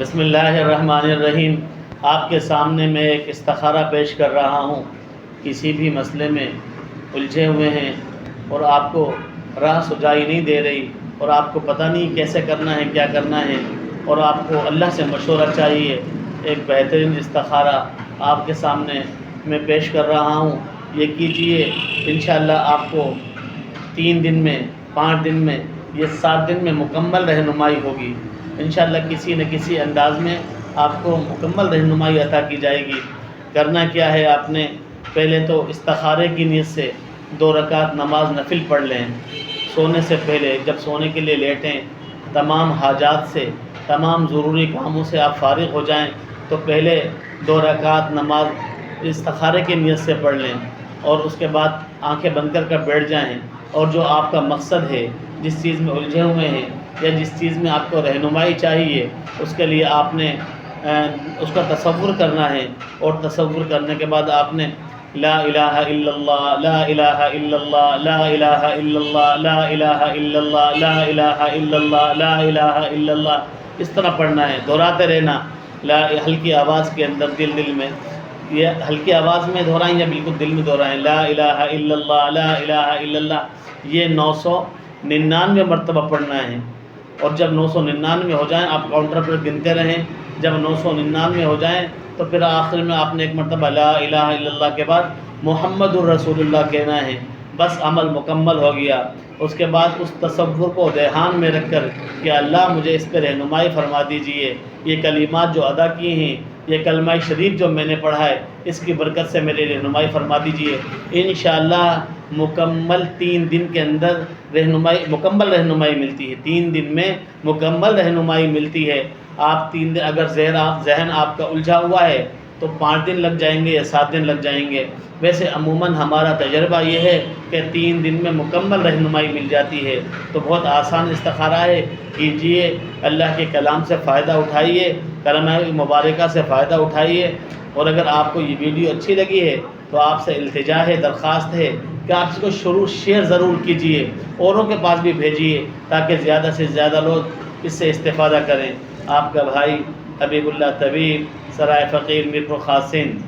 بسم اللہ الرحمن الرحیم۔ آپ کے سامنے میں ایک استخارہ پیش کر رہا ہوں۔ کسی بھی مسئلے میں الجھے ہوئے ہیں اور آپ کو راہ سجائی نہیں دے رہی اور آپ کو پتہ نہیں کیسے کرنا ہے، کیا کرنا ہے، اور آپ کو اللہ سے مشورہ چاہیے، ایک بہترین استخارہ آپ کے سامنے میں پیش کر رہا ہوں۔ یہ کیجئے، انشاءاللہ آپ کو 3 دن میں، 5 دن میں، یہ 7 دن میں مکمل رہنمائی ہوگی۔ انشاءاللہ کسی نہ کسی انداز میں آپ کو مکمل رہنمائی عطا کی جائے گی۔ کرنا کیا ہے، آپ نے پہلے تو استخارے کی نیت سے 2 رکعت نماز نفل پڑھ لیں۔ سونے سے پہلے جب سونے کے لیے لیٹیں، تمام حاجات سے، تمام ضروری کاموں سے آپ فارغ ہو جائیں تو پہلے 2 رکعت نماز استخارے کی نیت سے پڑھ لیں، اور اس کے بعد آنکھیں بند کر بیٹھ جائیں، اور جو آپ کا مقصد ہے، جس چیز میں الجھے ہوئے ہیں یا جس چیز میں آپ کو رہنمائی چاہیے، اس کے لیے آپ نے اس کا تصور کرنا ہے، اور تصور کرنے کے بعد آپ نے لا الہ الا اللہ، لا الہ الا اللہ، لا الہ الا اللہ، لا الہ الا اللہ، لا الہ الا اللہ، لا الہ الا اللہ، اس طرح پڑھنا ہے، دہراتے رہنا۔ ہلکی آواز کے اندر، دل میں، یہ ہلکی آواز میں دہرائیں یا بالکل دل میں دہرائیں، لا الہ الا اللہ، لا الہ الا اللہ، یہ 999 مرتبہ پڑھنا ہے۔ اور جب 999 ہو جائیں، آپ کاؤنٹر پر گنتے رہیں، جب 999 ہو جائیں تو پھر آخر میں آپ نے ایک مرتبہ لا الہ الا اللہ کے بعد محمد الرسول اللہ کہنا ہے، بس عمل مکمل ہو گیا۔ اس کے بعد اس تصور کو ذہن میں رکھ کر کہ اللہ مجھے اس پہ رہنمائی فرما دیجئے، یہ کلمات جو ادا کی ہیں، یہ کلمہ شریف جو میں نے پڑھا ہے، اس کی برکت سے میری رہنمائی فرما دیجئے۔ انشاءاللہ مکمل 3 دن کے اندر مکمل رہنمائی ملتی ہے، 3 دن میں مکمل رہنمائی ملتی ہے۔ آپ 3 دن اگر ذہن آپ کا الجھا ہوا ہے تو 5 دن لگ جائیں گے یا 7 دن لگ جائیں گے۔ ویسے عموماً ہمارا تجربہ یہ ہے کہ 3 دن میں مکمل رہنمائی مل جاتی ہے۔ تو بہت آسان استخارہ ہے، کیجئے، اللہ کے کلام سے فائدہ اٹھائیے، کلمہ مبارکہ سے فائدہ اٹھائیے۔ اور اگر آپ کو یہ ویڈیو اچھی لگی ہے تو آپ سے التجا ہے، درخواست ہے کہ آپ اس کو شیئر ضرور کیجئے، اوروں کے پاس بھی بھیجیے تاکہ زیادہ سے زیادہ لوگ اس سے استفادہ کریں۔ آپ کا بھائی حبیب اللہ طبیب، سرائے فقیر، میرپور خاص، سندھ۔